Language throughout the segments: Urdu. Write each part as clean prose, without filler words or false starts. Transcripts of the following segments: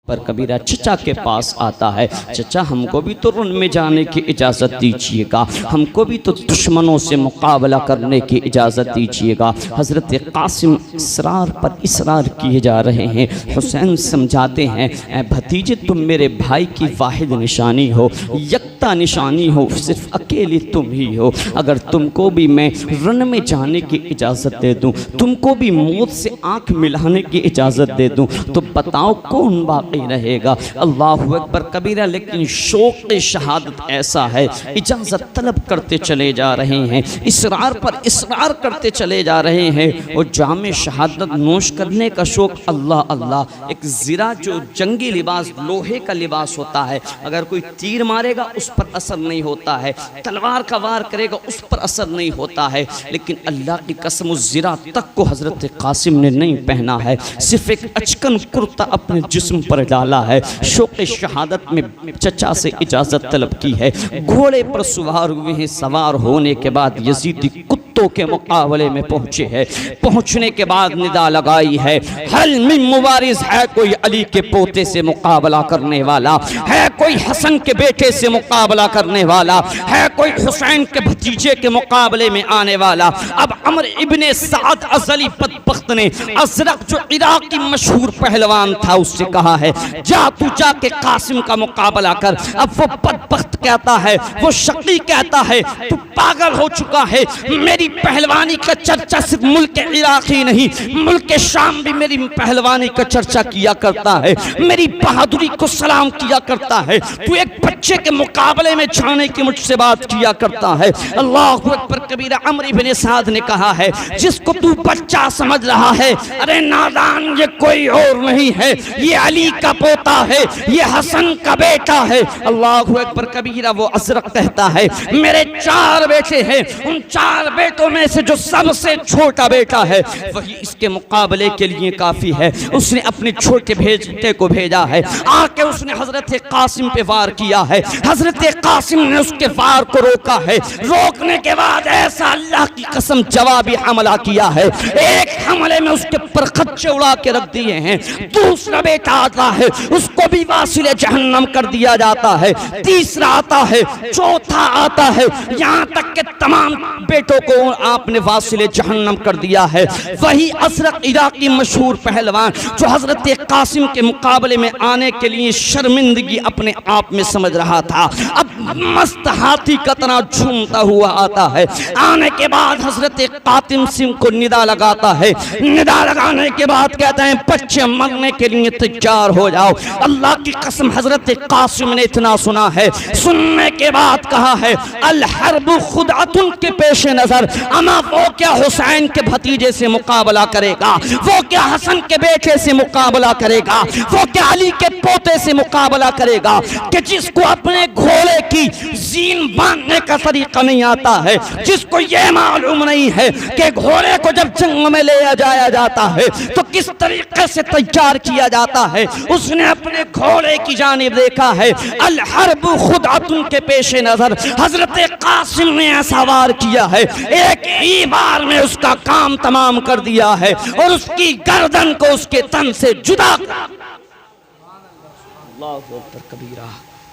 پر کبیرہ چچا کے پاس آتا ہے، چچا ہم کو بھی تو رن میں جانے کی اجازت دیجئے گا، ہم کو بھی تو دشمنوں سے مقابلہ کرنے کی اجازت دیجئے گا۔ حضرت قاسم اصرار پر اصرار کیے جا رہے ہیں۔ حسین سمجھاتے ہیں اے بھتیجے تم میرے بھائی کی واحد نشانی ہو، یکتا نشانی ہو، صرف اکیلی تم ہی ہو۔ اگر تم کو بھی میں رن میں جانے کی اجازت دے دوں، تم کو بھی موت سے آنکھ ملانے کی اجازت دے دوں تو بتاؤ کون باقی رہے گا؟ اللہ اکبر کبیرہ، لیکن شوق شہادت ایسا ہے، اجازت طلب کرتے چلے جا رہے ہیں، اصرار پر اصرار کرتے چلے جا رہے ہیں، اور جام شہادت نوش کرنے کا شوق، اللہ اللہ۔ ایک زرہ جو جنگی لباس لوہے کا لباس ہوتا ہے، اگر کوئی تیر مارے گا اس پر اثر نہیں ہوتا ہے، تلوار کا وار کرے گا اس پر اثر نہیں ہوتا ہے، لیکن اللہ کی قسم اس زرہ تک کو حضرت قاسم نے نہیں پہنا ہے، صرف ایک اچکن کرتا اپنے جسم پر ڈالا ہے۔ شوق شہادت میں چچا سے اجازت طلب کی ہے، گھوڑے پر سوار ہوئے ہیں، سوار ہونے کے بعد یزیدی کتوں کے مقابلے میں پہنچے ہیں، پہنچنے کے بعد ندا لگائی ہے حل من مبارز، ہے کوئی علی کے پوتے سے مقابلہ کرنے والا، ہے کوئی حسن کے بیٹے سے مقابلہ کرنے والا، ہے کوئی حسین کے بھتیجے کے مقابلے میں آنے والا؟ اب عمر ابن سعد ازلی بدبخت نے ازرق جو عراقی مشہور پہلوان تھا اس سے کہا ہے جا تو جا کے قاسم کا مقابلہ کر۔ اب وہ بدبخت کہتا ہے، وہ شقی کہتا ہے تو پاگل ہو چکا ہے، میری پہلوانی کا چرچا صرف ملک عراقی نہیں، ملک شام بھی میری پہلوانی کا چرچا کیا کرتا ہے، میری بہادری کو سلام کیا کرتا ہے، تو ایک بچے کے مقابلے میں جانے کی مجھ سے بات کیا کرتا ہے۔ اللہ اکبر کبیرہ، عمر ابن سعد نے کہا ہے جس کو تو بچہ سمجھ رہا ہے، ارے نادان یہ کوئی اور نہیں ہے، یہ علی کا پوتا ہے، یہ حسن کا بیٹا ہے۔ اللہ اکبر کبیرہ، وہ ازرق کہتا ہے میرے 4 بیٹے ہیں، ان 4 بیٹوں میں سے جو سب سے چھوٹا بیٹا ہے وہی اس کے مقابلے کے لیے کافی ہے۔ اس نے اپنے چھوٹے بیٹے کو بھیجا ہے، آ کے اس نے حضرت قاسم پہ وار کیا ہے، حضرت قاسم نے اس کے وار کو روکا ہے، روکنے کے بعد ایسا اللہ کی قسم جوابی حملہ کیا ہے، ایک حملے میں اس کے پر خدشے اڑا کے رکھ دیے ہیں۔ دوسرا بیٹا آتا ہے، اس کو بھی واصل جہنم کر دیا جاتا ہے، تیسرا آتا ہے، چوتھا آتا ہے، یہاں تک کہ تمام بیٹوں کو آپ نے واصل جہنم کر دیا ہے۔ وہی ازرق عراقی مشہور پہلوان جو حضرت قاسم کے مقابلے میں آنے کے لیے شرمندگی اپنے آپ میں سمجھ رہا تھا، اب مست ہاتھی کا طرح جھومتا ہوا آتا ہے۔ آنے کے بعد حضرت قاسم سنگھ کو ندا لگاتا ہے، ندا لگانے کے بعد کہتا ہے بچے مرنے کے لیے تیار ہو جاؤ۔ اللہ کی قسم حضرت قاسم نے اتنا سنا ہے، سننے کے بعد کہا ہے الحرب خدعۃ کے پیش نظر، اما وہ کیا حسین کے بھتیجے سے مقابلہ کرے گا، وہ کیا حسن کے بیٹے سے مقابلہ کرے گا، وہ کیا علی کے پوتے سے مقابلہ کرے گا کہ جس کو اپنے گھوڑے کی زین باندھنے کا طریقہ نہیں آتا ہے، جس کو یہ معلوم نہیں ہے کہ گھوڑے کو جب جنگ میں لے جایا جاتا ہے تو کس طریقے سے تیار کیا جاتا ہے، اس نے اپنے گھوڑے کی جانب دیکھا ہے۔ الحرب خدعۃ کے پیش نظر حضرت قاسم نے ایسا وار کیا ہے، ایک ہی بار میں اس کا کام تمام کر دیا ہے اور اس کی گردن کو اس کے تن سے جدا کر۔ اللہ اکبر کبیرہ۔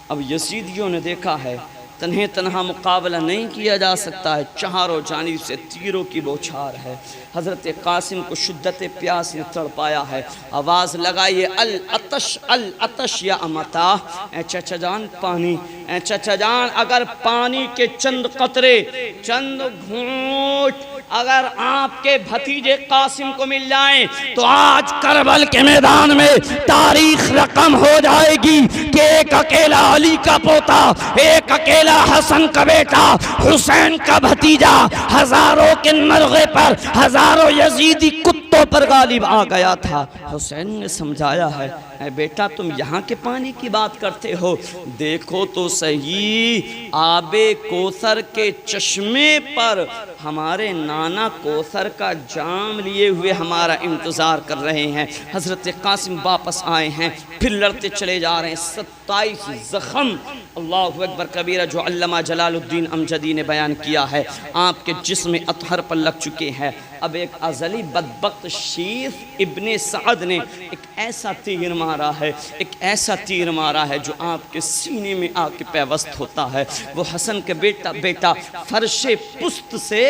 اب یزیدیوں نے دیکھا ہے تنہا مقابلہ نہیں کیا جا سکتا ہے، چاروں جانب سے تیروں کی بوچھار ہے۔ حضرت قاسم کو شدت پیاس نے تڑپایا ہے، آواز لگائیے العطش العطش یا امتا، اے چچا جان پانی، اے چچا جان اگر پانی کے چند قطرے، چند گھونٹ اگر آپ کے بھتیجے قاسم کو مل جائیں تو آج کربل کے میدان میں تاریخ رقم ہو جائے گی کہ ایک اکیلا علی کا پوتا، ایک اکیلا حسن کا بیٹا، حسین کا بھتیجا ہزاروں کے مرغے پر، ہزاروں یزیدی کتوں پر غالب آ گیا تھا۔ حسین نے سمجھایا ہے اے بیٹا تم یہاں کے پانی کی بات کرتے ہو، دیکھو تو صحیح آب کوثر کے چشمے پر ہمارے نانا کوثر کا جام لیے ہوئے ہمارا انتظار کر رہے ہیں۔ حضرت قاسم واپس آئے ہیں، پھر لڑتے چلے جا رہے ہیں، 27 زخم اللہ اکبر کبیرہ جو علامہ جلال الدین امجدی نے بیان کیا ہے آپ کے جسم اطہر پر لگ چکے ہیں۔ اب ایک ازلی بدبخت شیخ ابن سعد نے ایک ایسا تیر مارا مارا ہے، ایک ایسا تیر مارا ہے جو آپ کے سینے میں آ کے پیوست ہوتا ہے۔ وہ حسن کے بیٹا فرش پست سے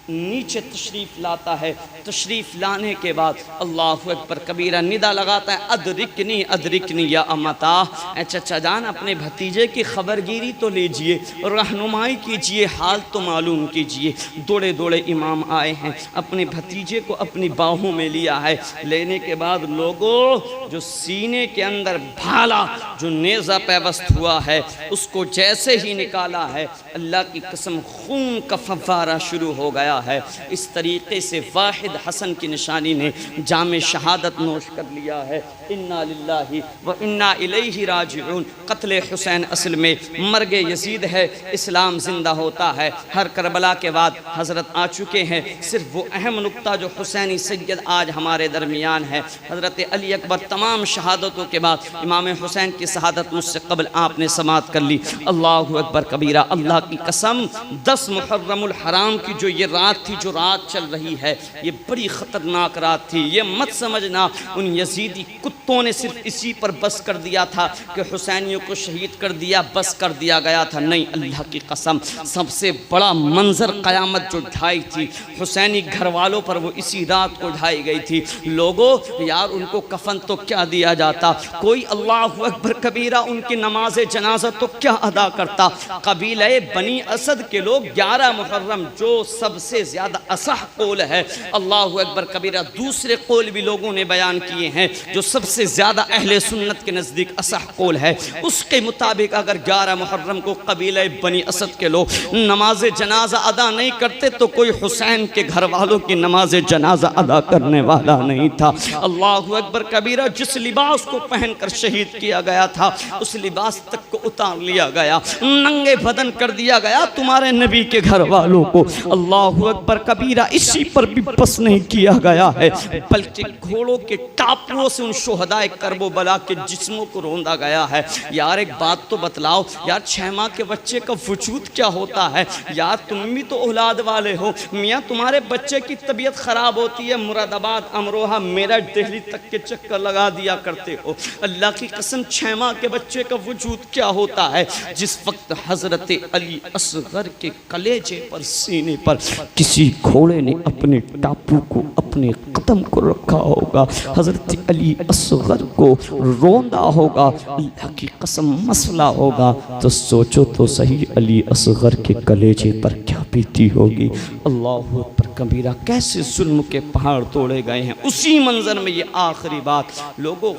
نیچے تشریف لاتا ہے، تشریف لانے کے بعد اللہ اکبر کبیرہ ندا لگاتا ہے، ادرکنی ادرکنی یا امتا، اے چچا جان اپنے بھتیجے کی خبرگیری تو لیجئے، رہنمائی کیجئے، حال تو معلوم کیجئے۔ دوڑے دوڑے امام آئے ہیں، اپنے بھتیجے کو اپنی باہوں میں لیا ہے، لینے کے بعد لوگوں جو سینے کے اندر بھالا جو نیزہ پیوست ہوا ہے اس کو جیسے ہی نکالا ہے، اللہ کی قسم خون کا فوارہ شروع ہو گیا ہے۔ اس طریقے سے واحد حسن کی نشانی نے جام شہادت نوش کر لیا ہے۔ انا للہ و انا الیہ راجعون۔ قتل حسین اصل میں مرگ یزید ہے، اسلام زندہ ہوتا ہے۔ ہر کربلا کے بعد حضرت آ چکے ہیں، صرف وہ اہم نقطہ جو حسینی سید آج ہمارے درمیان ہے۔ حضرت علی اکبر تمام شہادتوں کے بعد امام حسین کی شہادت مجھ سے قبل آپ نے سماعت کر لی۔ اللہ اکبر کبیرہ، اللہ کی قسم 10 محرم الحرام کی جو یہ رات تھی، جو رات چل رہی ہے، یہ بڑی خطرناک رات تھی۔ یہ مت سمجھنا ان یزیدی کتوں نے صرف اسی پر بس کر دیا تھا کہ حسینیوں کو شہید کر دیا، بس کر دیا گیا تھا، نہیں، اللہ کی قسم سب سے بڑا منظر قیامت جو ڈھائی تھی حسینی گھر والوں پر، وہ اسی رات کو ڈھائی گئی تھی۔ لوگوں یار ان کو کفن تو کیا دیا جاتا، کوئی اللہ اکبر کبیرہ ان کی نماز جنازہ تو کیا ادا کرتا۔ قبیلہ بنی اسد کے لوگ 11 محرم جو سب سے زیادہ اصح قول ہے، اللہ اکبر کبیرہ دوسرے قول بھی لوگوں نے بیان کیے ہیں، جو سب سے زیادہ اہل سنت کے نزدیک اصح قول ہے، اس کے مطابق اگر 11 محرم کو قبیلہ بنی اسد کے لوگ نماز جنازہ ادا نہیں کرتے تو کوئی حسین کے گھر والوں کی نماز جنازہ ادا کرنے والا نہیں تھا۔ اللہ اکبر کبیرہ، جس لباس کو پہن کر شہید کیا گیا تھا اس لباس تک کو اتار لیا گیا، ننگے بدن کر دیا گیا تمہارے نبی کے گھر والوں کو۔ اللہ اکبر کبیرہ، اسی پر بھی بس نہیں کیا گیا ہے بلکہ گھوڑوں کے ٹاپوؤں سے ان شہداء کرب و بلا کے جسموں کو روندا گیا ہے۔ یار ایک بات تو بتلاؤ یار، 6 ماہ کے بچے کا وجود کیا ہوتا ہے یار، تم بھی تو اولاد والے ہو، میاں تمہارے بچے کی طبیعت خراب ہوتی ہے، مراد آباد، امروہہ، میرٹھ، دہلی تک کے چکر لگا دیا کرتے ہو، اللہ کی قسم 6 ماہ کے بچے کا وجود کیا ہوتا ہے۔ جس وقت حضرت علی اصغر کے کلیجے پر، سینے پر کسی گھوڑے نے اپنے ٹاپو کو، اپنے قدم کو رکھا ہوگا، حضرت علی اصغر کو روندا ہوگا، اللہ کی قسم مسئلہ ہوگا، تو سوچو تو صحیح علی اصغر کے کلیجے پر کیا بیتی ہوگی۔ اللہ اکبر کبیرہ، کیسے ظلم کے پہاڑ توڑے گئے ہیں۔ اسی منظر میں یہ آخری بات لوگوں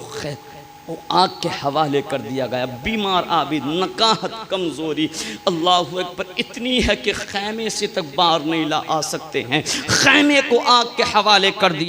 وہ آگ کے حوالے کر دیا گیا۔ بیمار عابد، نکاحت، کمزوری، اللہ اکبر اتنی ہے کہ خیمے سے تک باہر نہیں لا آ سکتے ہیں، خیمے کو آگ کے حوالے کر دیا۔